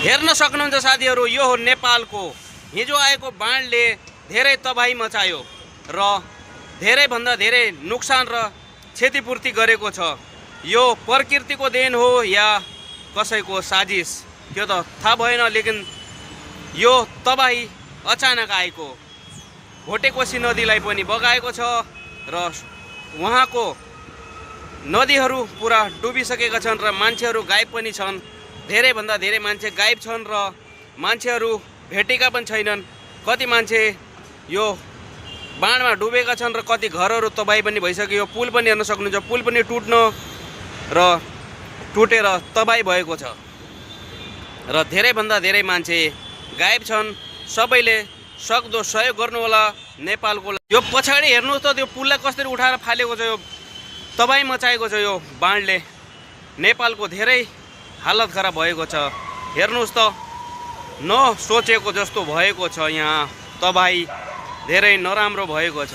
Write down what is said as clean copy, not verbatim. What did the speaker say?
हेर्न सक्नुहुन्छ साथीहरू, यो हो नेपालको हिजो आएको बाढले धेरै तबाही मचायो र धेरैभन्दा धेरै नोक्सान र क्षतिपूर्ति गरेको छ। यो प्रकृतिको देन हो या कसैको साजिस त्यो त थाहा भएन, लेकिन यो तबाही अचानक आएको भोटेकोशी नदीलाई पनि बगाएको छ र वहाँको नदीहरू पुरा डुबिसकेका छन् र मान्छेहरू गायब पनि छन्। धेरैभन्दा धेरै मान्छे गायब छन् र मान्छेहरू भेटेका पनि छैनन्। कति मान्छे यो बाढमा डुबेका छन् र कति घरहरू तबाही पनि भइसक्यो। यो पुल पनि हेर्न सक्नुहुन्छ, पुल पनि टुट्न र टुटेर तबाही भएको छ र धेरैभन्दा धेरै मान्छे गायब छन्। सबैले सक्दो सहयोग गर्नु होला नेपालको। यो पछाडि हेर्नुहोस् त, त्यो पुललाई कसरी उठाएर फालेको छ। यो तबाही मचाएको छ यो बाढले। नेपालको धेरै हालत खराब भएको छ। हेर्नुहोस् त, नसोचेको जस्तो भएको छ। यहाँ तबाही धेरै नराम्रो भएको छ।